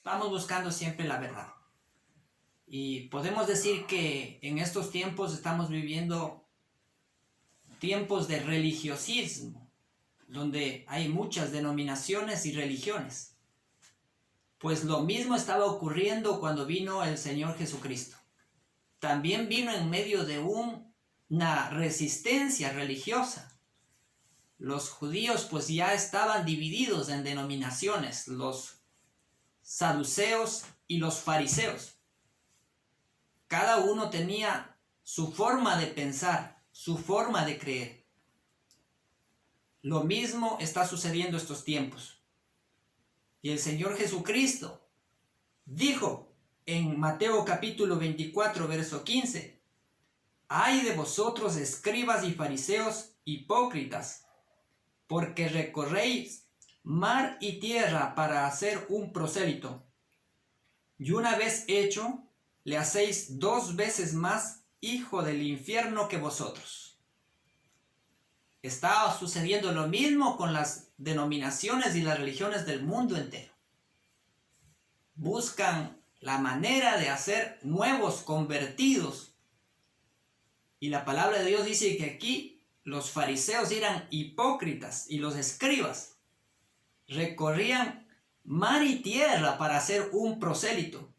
Estamos buscando siempre la verdad. Y podemos decir que en estos tiempos estamos viviendo tiempos de religiosismo, donde hay muchas denominaciones y religiones. Pues lo mismo estaba ocurriendo cuando vino el Señor Jesucristo. También vino en medio de una resistencia religiosa. Los judíos pues ya estaban divididos en denominaciones, los saduceos y los fariseos. Cada uno tenía su forma de pensar, su forma de creer. Lo mismo está sucediendo estos tiempos. Y el Señor Jesucristo dijo en Mateo capítulo 24, verso 15, «Ay de vosotros, escribas y fariseos hipócritas, porque recorréis mar y tierra para hacer un prosélito, y una vez hecho, le hacéis 2 veces más hijo del infierno que vosotros». Está sucediendo lo mismo con las denominaciones y las religiones del mundo entero. Buscan la manera de hacer nuevos convertidos. Y la palabra de Dios dice que aquí los fariseos eran hipócritas y los escribas recorrían mar y tierra para hacer un prosélito.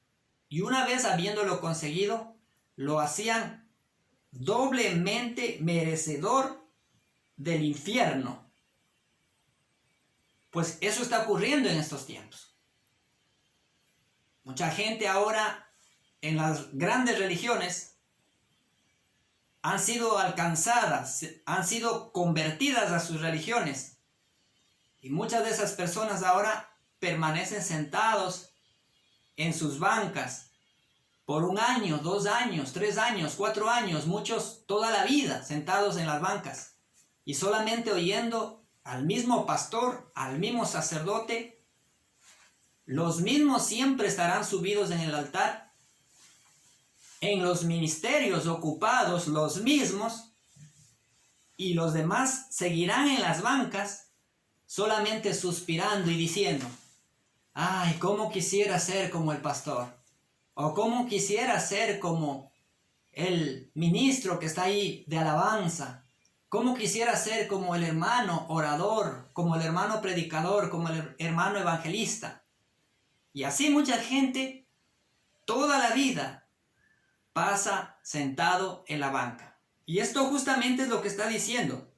Y una vez habiéndolo conseguido, lo hacían doblemente merecedor del infierno. Pues eso está ocurriendo en estos tiempos. Mucha gente ahora en las grandes religiones han sido alcanzadas, han sido convertidas a sus religiones. Y muchas de esas personas ahora permanecen sentados en sus bancas por 1 año, 2 años, 3 años, 4 años, muchos toda la vida sentados en las bancas y solamente oyendo al mismo pastor, al mismo sacerdote. Los mismos siempre estarán subidos en el altar, en los ministerios ocupados los mismos, y los demás seguirán en las bancas solamente suspirando y diciendo, ay, cómo quisiera ser como el pastor, o cómo quisiera ser como el ministro que está ahí de alabanza, cómo quisiera ser como el hermano orador, como el hermano predicador, como el hermano evangelista. Y así mucha gente toda la vida pasa sentado en la banca. Y esto justamente es lo que está diciendo.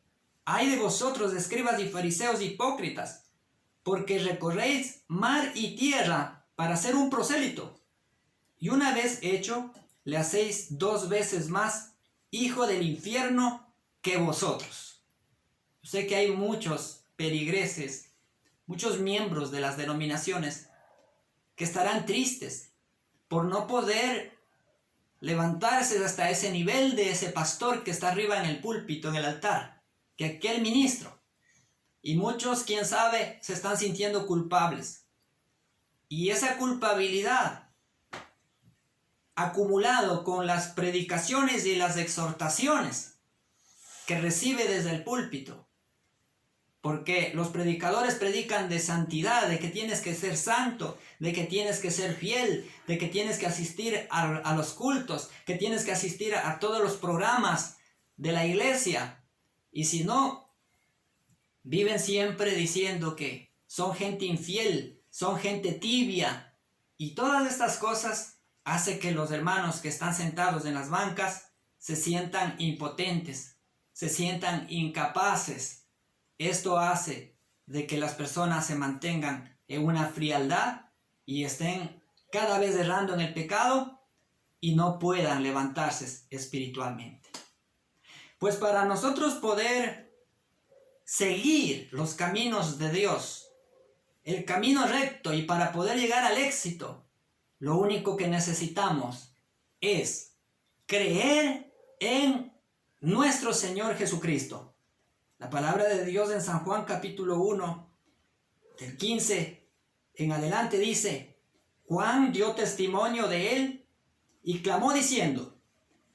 Ay de vosotros, escribas y fariseos hipócritas, porque recorréis mar y tierra para hacer un prosélito, y una vez hecho, le hacéis 2 veces más hijo del infierno que vosotros. Yo sé que hay muchos peligreses, muchos miembros de las denominaciones que estarán tristes por no poder levantarse hasta ese nivel de ese pastor que está arriba en el púlpito, en el altar, que aquel ministro. Y muchos, quién sabe, se están sintiendo culpables. Y esa culpabilidad, acumulado con las predicaciones y las exhortaciones que recibe desde el púlpito, porque los predicadores predican de santidad, de que tienes que ser santo, de que tienes que ser fiel, de que tienes que asistir a los cultos, que tienes que asistir a todos los programas de la iglesia. Y si no, viven siempre diciendo que son gente infiel, son gente tibia. Y todas estas cosas hacen que los hermanos que están sentados en las bancas se sientan impotentes, se sientan incapaces. Esto hace de que las personas se mantengan en una frialdad y estén cada vez errando en el pecado y no puedan levantarse espiritualmente. Pues para nosotros poder seguir los caminos de Dios, el camino recto, y para poder llegar al éxito, lo único que necesitamos es creer en nuestro Señor Jesucristo. La palabra de Dios en San Juan capítulo 1, del 15 en adelante dice, Juan dio testimonio de él y clamó diciendo,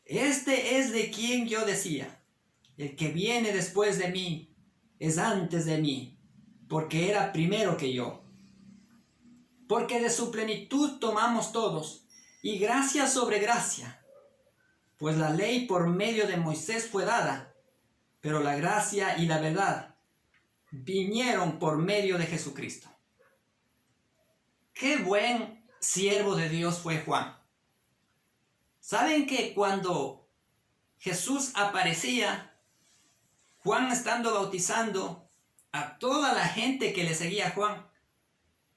este es de quien yo decía, el que viene después de mí es antes de mí, porque era primero que yo. porque de su plenitud tomamos todos, y gracia sobre gracia. Pues la ley por medio de Moisés fue dada, pero la gracia y la verdad vinieron por medio de Jesucristo. Qué buen siervo de Dios fue Juan. ¿Saben que cuando Jesús aparecía, Juan estando bautizando a toda la gente que le seguía a Juan,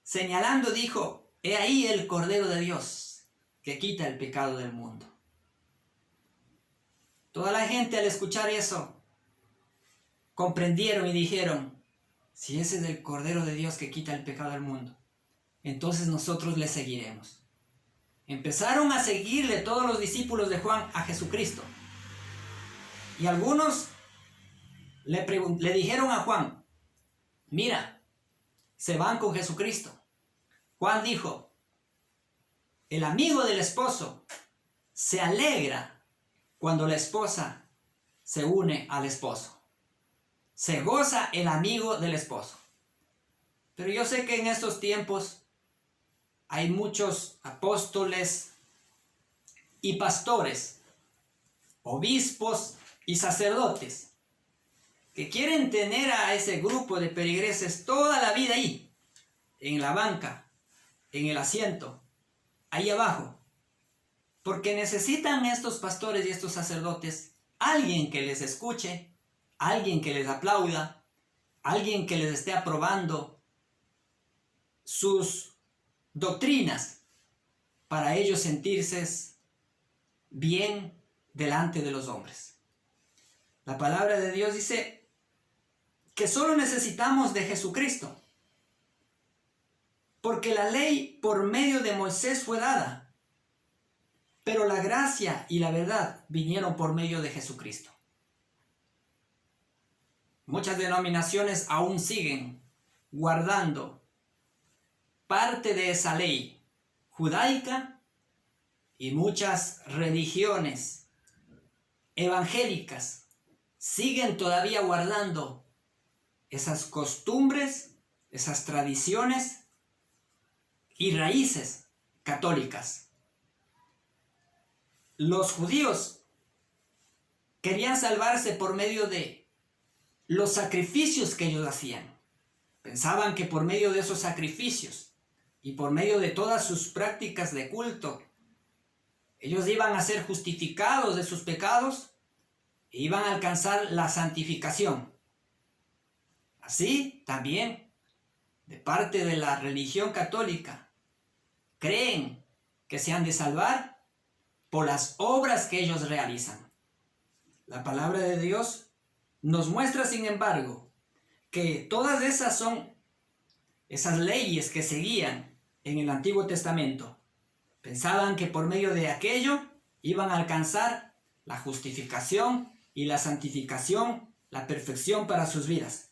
señalando dijo: he ahí el Cordero de Dios que quita el pecado del mundo? Toda la gente al escuchar eso comprendieron y dijeron: si ese es el Cordero de Dios que quita el pecado del mundo, entonces nosotros le seguiremos. Empezaron a seguirle todos los discípulos de Juan a Jesucristo. Y algunos le dijeron a Juan: mira, se van con Jesucristo. Juan dijo: el amigo del esposo se alegra cuando la esposa se une al esposo. Se goza el amigo del esposo. Pero yo sé que en estos tiempos hay muchos apóstoles y pastores, obispos y sacerdotes que quieren tener a ese grupo de peligreses toda la vida ahí, en la banca, en el asiento, ahí abajo, porque necesitan estos pastores y estos sacerdotes alguien que les escuche, alguien que les aplauda, alguien que les esté aprobando sus doctrinas para ellos sentirse bien delante de los hombres. La palabra de Dios dice que solo necesitamos de Jesucristo, porque la ley por medio de Moisés fue dada, pero la gracia y la verdad vinieron por medio de Jesucristo. Muchas denominaciones aún siguen guardando parte de esa ley judaica, y muchas religiones evangélicas siguen todavía guardando esas costumbres, esas tradiciones y raíces católicas. Los judíos querían salvarse por medio de los sacrificios que ellos hacían. Pensaban que por medio de esos sacrificios y por medio de todas sus prácticas de culto, ellos iban a ser justificados de sus pecados e iban a alcanzar la santificación. Así también, de parte de la religión católica, creen que se han de salvar por las obras que ellos realizan. La palabra de Dios nos muestra, sin embargo, que todas esas son esas leyes que seguían en el Antiguo Testamento. Pensaban que por medio de aquello iban a alcanzar la justificación y la santificación, la perfección para sus vidas.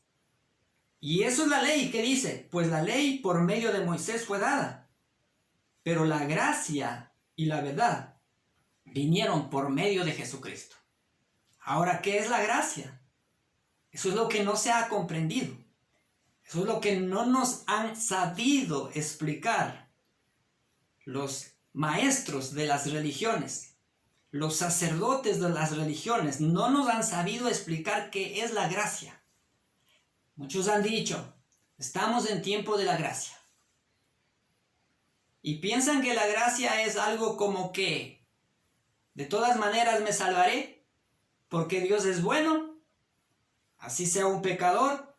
Y eso es la ley que dice, pues la ley por medio de Moisés fue dada, pero la gracia y la verdad vinieron por medio de Jesucristo. Ahora, ¿qué es la gracia? Eso es lo que no se ha comprendido. Eso es lo que no nos han sabido explicar los maestros de las religiones, los sacerdotes de las religiones. No nos han sabido explicar qué es la gracia. Muchos han dicho, estamos en tiempo de la gracia. Y piensan que la gracia es algo como que, de todas maneras me salvaré, porque Dios es bueno, así sea un pecador,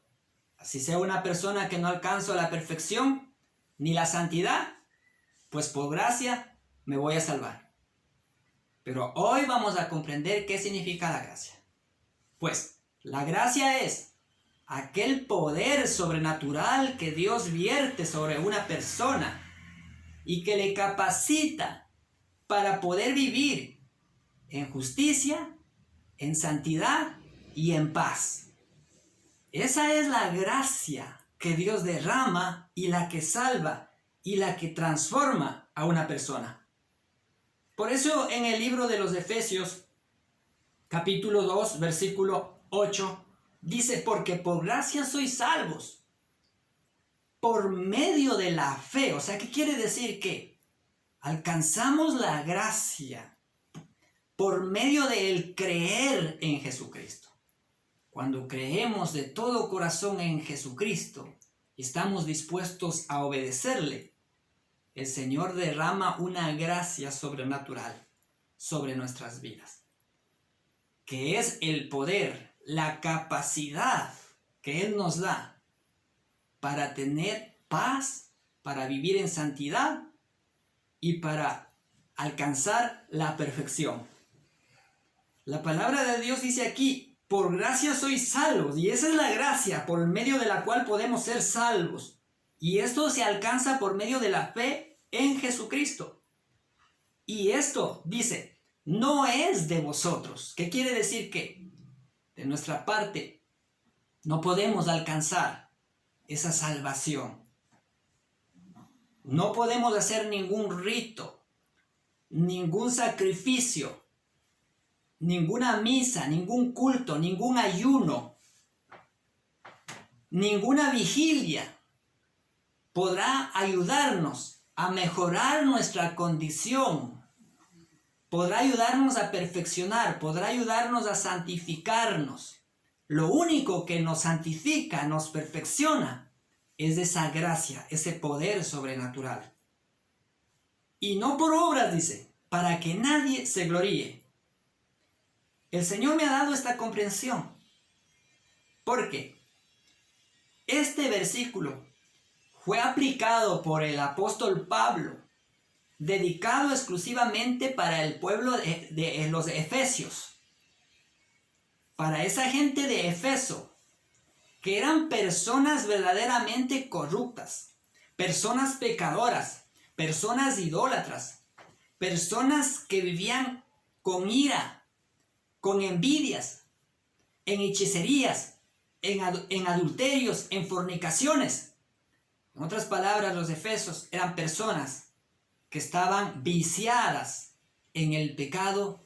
así sea una persona que no alcanza la perfección ni la santidad, pues por gracia me voy a salvar. Pero hoy vamos a comprender qué significa la gracia. Pues la gracia es aquel poder sobrenatural que Dios vierte sobre una persona y que le capacita para poder vivir en justicia, en santidad y en paz. Esa es la gracia que Dios derrama y la que salva y la que transforma a una persona. Por eso en el libro de los Efesios, capítulo 2, versículo 8, dice, porque por gracia sois salvos. por medio de la fe. O sea, ¿qué quiere decir? Que alcanzamos la gracia por medio del creer en Jesucristo. Cuando creemos de todo corazón en Jesucristo y estamos dispuestos a obedecerle, el Señor derrama una gracia sobrenatural sobre nuestras vidas, que es el poder, la capacidad que Él nos da para tener paz, para vivir en santidad y para alcanzar la perfección. La palabra de Dios dice aquí: por gracia sois salvos, y esa es la gracia por medio de la cual podemos ser salvos. Y esto se alcanza por medio de la fe en Jesucristo. Y esto, dice, no es de vosotros. ¿Qué quiere decir? Que de nuestra parte no podemos alcanzar esa salvación. No podemos hacer ningún rito, ningún sacrificio, ninguna misa, ningún culto, ningún ayuno, ninguna vigilia podrá ayudarnos a mejorar nuestra condición, podrá ayudarnos a perfeccionar, podrá ayudarnos a santificarnos. Lo único que nos santifica, nos perfecciona, es esa gracia, ese poder sobrenatural. Y no por obras, dice, para que nadie se gloríe. El Señor me ha dado esta comprensión, porque este versículo fue aplicado por el apóstol Pablo, dedicado exclusivamente para el pueblo de los efesios, para esa gente de Efeso, que eran personas verdaderamente corruptas, personas pecadoras, personas idólatras, personas que vivían con ira, con envidias, en hechicerías, en adulterios, en fornicaciones. En otras palabras, los efesios eran personas que estaban viciadas en el pecado,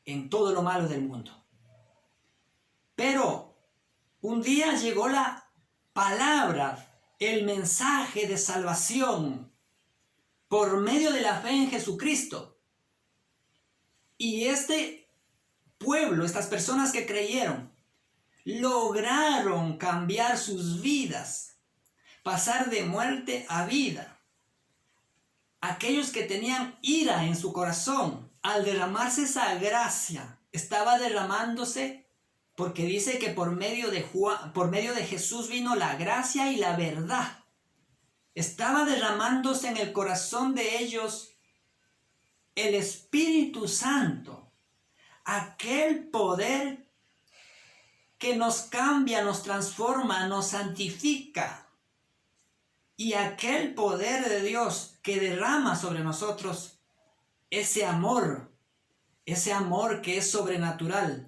en todo lo malo del mundo. Pero un día llegó la palabra, el mensaje de salvación por medio de la fe en Jesucristo. Y este pueblo, estas personas que creyeron, lograron cambiar sus vidas, pasar de muerte a vida. Aquellos que tenían ira en su corazón, al derramarse esa gracia, estaba derramándose, porque dice que por medio de Jesús vino la gracia y la verdad. Estaba derramándose en el corazón de ellos el Espíritu Santo, aquel poder que nos cambia, nos transforma, nos santifica. Y aquel poder de Dios que derrama sobre nosotros ese amor que es sobrenatural,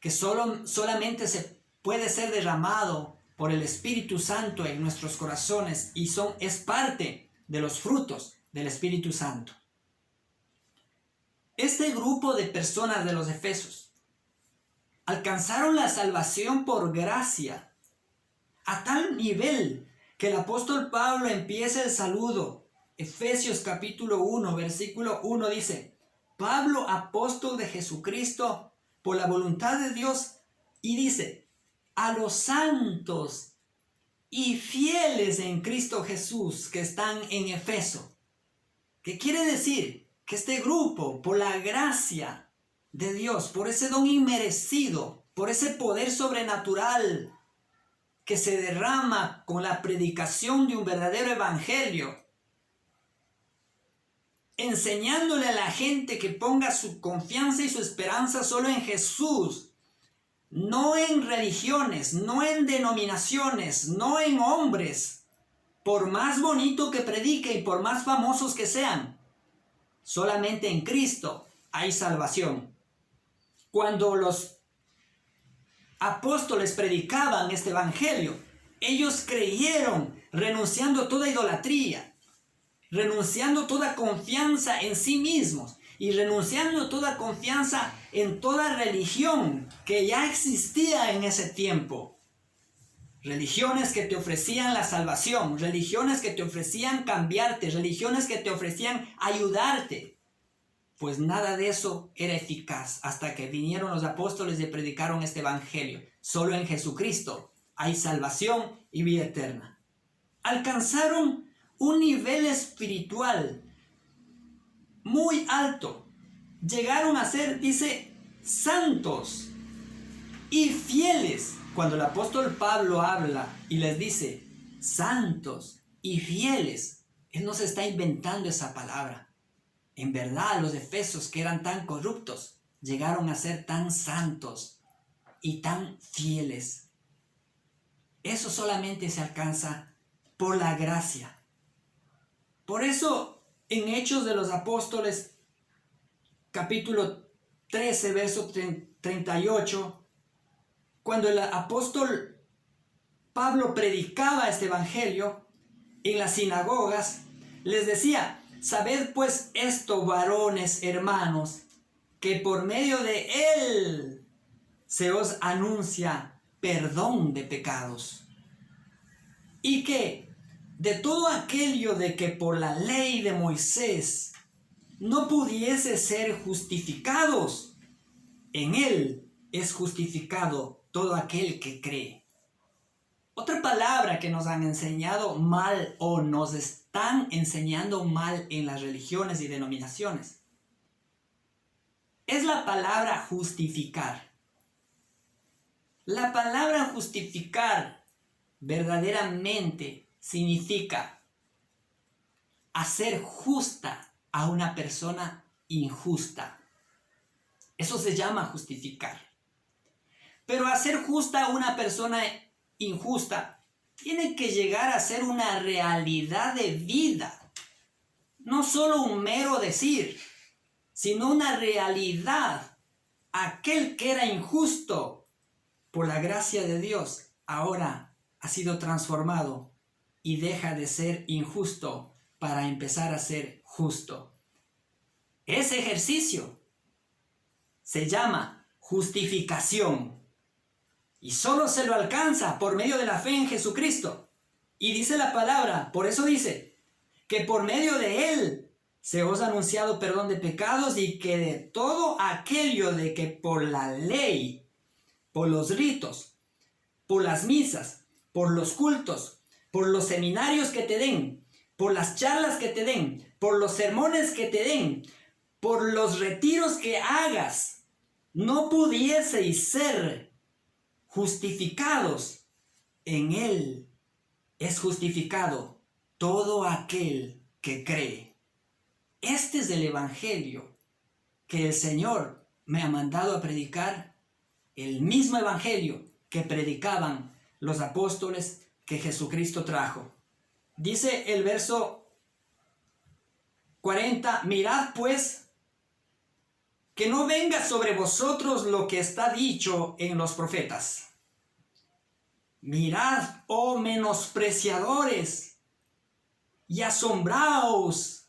que solamente se puede ser derramado por el Espíritu Santo en nuestros corazones y es parte de los frutos del Espíritu Santo. Este grupo de personas de los Efesios alcanzaron la salvación por gracia a tal nivel que el apóstol Pablo empieza el saludo. Efesios capítulo 1, versículo 1 dice: Pablo, apóstol de Jesucristo, por la voluntad de Dios, y dice: a los santos y fieles en Cristo Jesús que están en Efeso. ¿Qué quiere decir? Que este grupo, por la gracia de Dios, por ese don inmerecido, por ese poder sobrenatural que se derrama con la predicación de un verdadero evangelio, enseñándole a la gente que ponga su confianza y su esperanza solo en Jesús, no en religiones, no en denominaciones, no en hombres, por más bonito que predique y por más famosos que sean. Solamente en Cristo hay salvación. Cuando los apóstoles predicaban este evangelio, ellos creyeron, renunciando toda idolatría, renunciando toda confianza en sí mismos y renunciando toda confianza en toda religión que ya existía en ese tiempo. religiones que te ofrecían la salvación, religiones que te ofrecían cambiarte, religiones que te ofrecían ayudarte. Pues nada de eso era eficaz hasta que vinieron los apóstoles y predicaron este evangelio. Solo en Jesucristo hay salvación y vida eterna. Alcanzaron un nivel espiritual muy alto. Llegaron a ser, dice, santos y fieles. Cuando el apóstol Pablo habla y les dice santos y fieles, él no se está inventando esa palabra. En verdad, los efesios, que eran tan corruptos, llegaron a ser tan santos y tan fieles. Eso solamente se alcanza por la gracia. Por eso, en Hechos de los Apóstoles, capítulo 13, verso 38, cuando el apóstol Pablo predicaba este evangelio en las sinagogas, les decía: sabed pues esto, varones hermanos, que por medio de él se os anuncia perdón de pecados, y que de todo aquello de que por la ley de Moisés no pudiese ser justificados, en él es justificado todo aquel que cree. Otra palabra que nos han enseñado mal o nos están enseñando mal en las religiones y denominaciones es la palabra justificar. La palabra justificar verdaderamente significa hacer justa a una persona injusta. Eso se llama justificar. Pero hacer justa a una persona injusta tiene que llegar a ser una realidad de vida. No solo un mero decir, sino una realidad. Aquel que era injusto, por la gracia de Dios, ahora ha sido transformado y deja de ser injusto para empezar a ser justo. Ese ejercicio se llama justificación. Y solo se lo alcanza por medio de la fe en Jesucristo. Y dice la palabra, por eso dice, que por medio de él se os ha anunciado perdón de pecados, y que de todo aquello de que por la ley, por los ritos, por las misas, por los cultos, por los seminarios que te den, por las charlas que te den, por los sermones que te den, por los retiros que hagas, no pudieseis ser justificados. En él es justificado todo aquel que cree. Este es el evangelio que el Señor me ha mandado a predicar, el mismo evangelio que predicaban los apóstoles que Jesucristo trajo. Dice el verso 40, mirad pues que no venga sobre vosotros lo que está dicho en los profetas. Mirad, oh menospreciadores, y asombraos,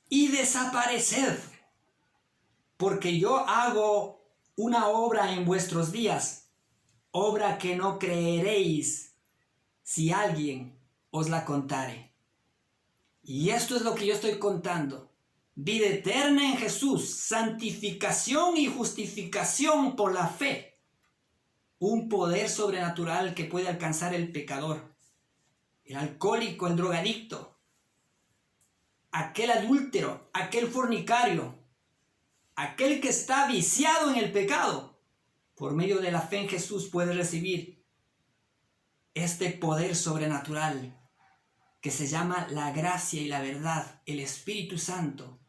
y desapareced, porque yo hago una obra en vuestros días, obra que no creeréis si alguien os la contare. Y esto es lo que yo estoy contando: vida eterna en Jesús, santificación y justificación por la fe. Un poder sobrenatural que puede alcanzar el pecador, el alcohólico, el drogadicto, aquel adúltero, aquel fornicario, aquel que está viciado en el pecado. Por medio de la fe en Jesús puede recibir este poder sobrenatural que se llama la gracia y la verdad, el Espíritu Santo,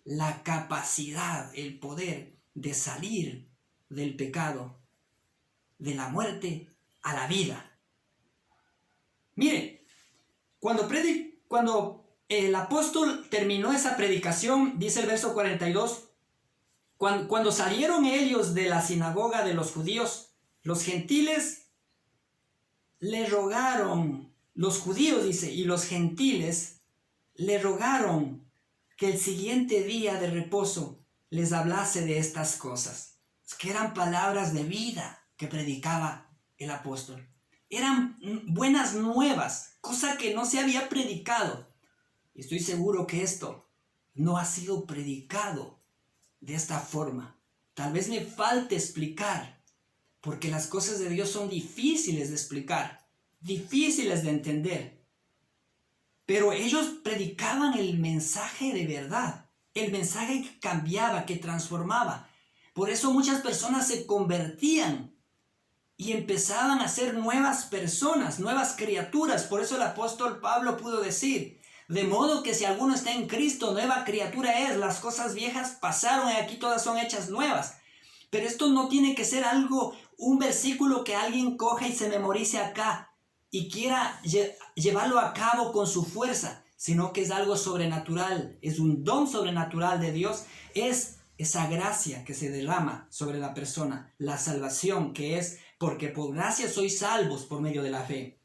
la capacidad, el poder de salir del pecado, de la muerte a la vida. Mire, cuando el apóstol terminó esa predicación, dice el verso 42, cuando salieron ellos de la sinagoga de los judíos, los gentiles le rogaron, los judíos dice, y los gentiles le rogaron que el siguiente día de reposo les hablase de estas cosas, que eran palabras de vida que predicaba el apóstol. eran buenas nuevas, cosa que no se había predicado. Y estoy seguro que esto no ha sido predicado de esta forma. Tal vez me falte explicar, porque las cosas de Dios son difíciles de explicar, difíciles de entender. Pero ellos predicaban el mensaje de verdad, el mensaje que cambiaba, que transformaba. Por eso muchas personas se convertían y empezaban a ser nuevas personas, nuevas criaturas. Por eso el apóstol Pablo pudo decir: de modo que si alguno está en Cristo, nueva criatura es, las cosas viejas pasaron y aquí todas son hechas nuevas. Pero esto no tiene que ser un versículo que alguien coja y se memorice acá y quiera llevarlo a cabo con su fuerza, sino que es algo sobrenatural, es un don sobrenatural de Dios, es esa gracia que se derrama sobre la persona, la salvación que es porque por gracia sois salvos por medio de la fe.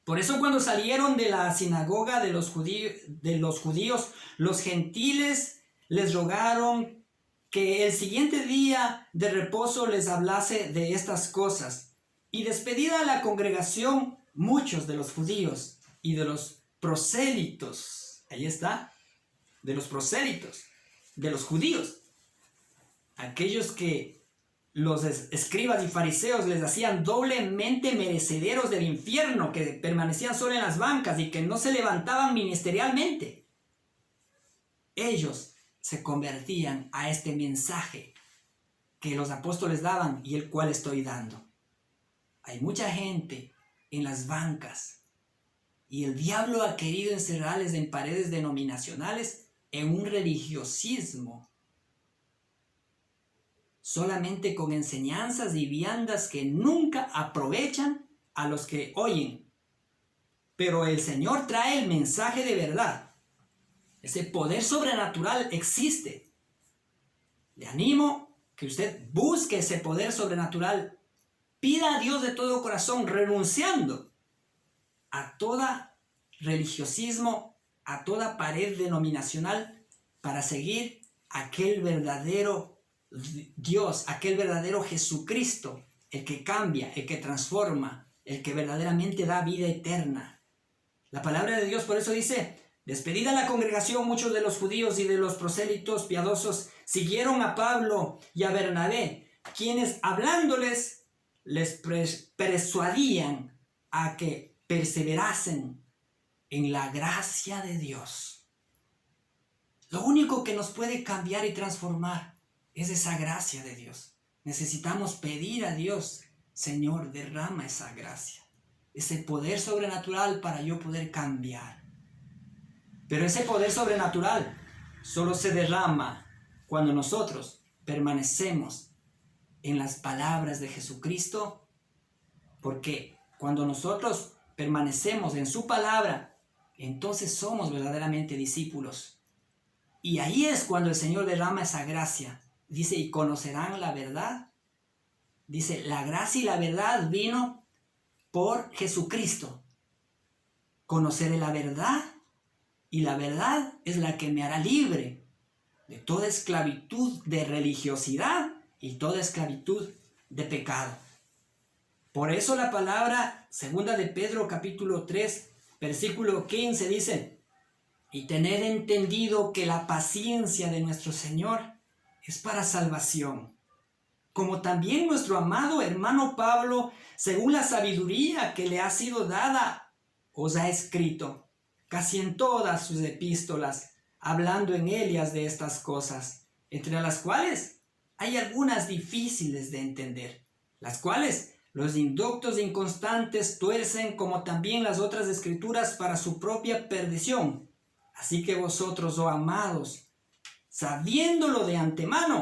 Por eso cuando salieron de la sinagoga de los judíos, los gentiles les rogaron que el siguiente día de reposo les hablase de estas cosas. Y despedida la congregación, muchos de los judíos y de los prosélitos, ahí está, de los prosélitos, de los judíos, aquellos que los escribas y fariseos les hacían doblemente merecederos del infierno, que permanecían solo en las bancas y que no se levantaban ministerialmente. Ellos se convertían a este mensaje que los apóstoles daban y el cual estoy dando. Hay mucha gente en las bancas y el diablo ha querido encerrarles en paredes denominacionales en un religiosismo, solamente con enseñanzas y viandas que nunca aprovechan a los que oyen. Pero el Señor trae el mensaje de verdad. Ese poder sobrenatural existe. Le animo que usted busque ese poder sobrenatural. Pida a Dios de todo corazón, renunciando a todo religiosismo, a toda pared denominacional, para seguir aquel verdadero Dios, aquel verdadero Jesucristo, el que cambia, el que transforma, el que verdaderamente da vida eterna. La palabra de Dios por eso dice: despedida la congregación, muchos de los judíos y de los prosélitos piadosos siguieron a Pablo y a Bernabé, quienes hablándoles les persuadían a que perseverasen en la gracia de Dios. Lo único que nos puede cambiar y transformar es esa gracia de Dios. Necesitamos pedir a Dios: Señor, derrama esa gracia, ese poder sobrenatural para yo poder cambiar. Pero ese poder sobrenatural solo se derrama cuando nosotros permanecemos en las palabras de Jesucristo, porque cuando nosotros permanecemos en su palabra, entonces somos verdaderamente discípulos. Y ahí es cuando el Señor derrama esa gracia. Dice: y conocerán la verdad. Dice: la gracia y la verdad vino por Jesucristo. Conoceré la verdad, y la verdad es la que me hará libre de toda esclavitud de religiosidad y toda esclavitud de pecado. Por eso la palabra segunda de Pedro capítulo 3 versículo 15 dice: y tened entendido que la paciencia de nuestro Señor es para salvación, como también nuestro amado hermano Pablo, según la sabiduría que le ha sido dada, os ha escrito casi en todas sus epístolas, hablando en ellas de estas cosas, entre las cuales hay algunas difíciles de entender, las cuales los inductos inconstantes tuercen, como también las otras escrituras, para su propia perdición. Así que vosotros, oh amados, sabiéndolo de antemano,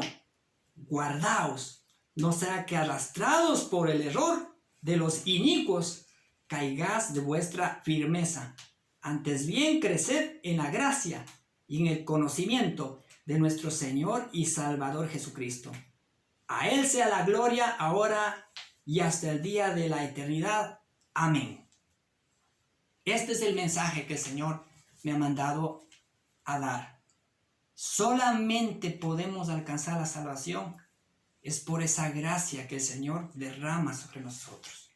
guardaos, no sea que arrastrados por el error de los inicuos, caigáis de vuestra firmeza. Antes bien, creced en la gracia y en el conocimiento de nuestro Señor y Salvador Jesucristo. A Él sea la gloria ahora y hasta el día de la eternidad. Amén. Este es el mensaje que el Señor me ha mandado a dar. Solamente podemos alcanzar la salvación es por esa gracia que el Señor derrama sobre nosotros.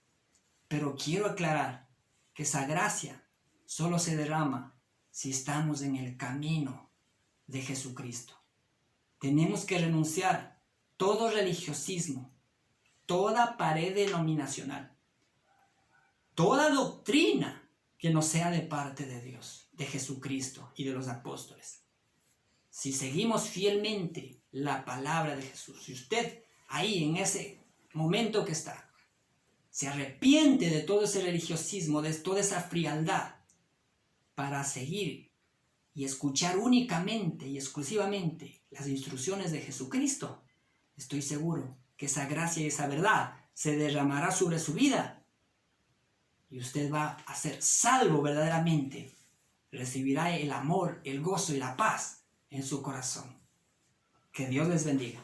Pero quiero aclarar que esa gracia solo se derrama si estamos en el camino de Jesucristo. Tenemos que renunciar todo religiosismo, toda pared denominacional, toda doctrina que no sea de parte de Dios, de Jesucristo y de los apóstoles. Si seguimos fielmente la palabra de Jesús, si usted ahí en ese momento que está, se arrepiente de todo ese religiosismo, de toda esa frialdad, para seguir y escuchar únicamente y exclusivamente las instrucciones de Jesucristo, estoy seguro que esa gracia y esa verdad se derramará sobre su vida y usted va a ser salvo verdaderamente. Recibirá el amor, el gozo y la paz en su corazón. Que Dios les bendiga.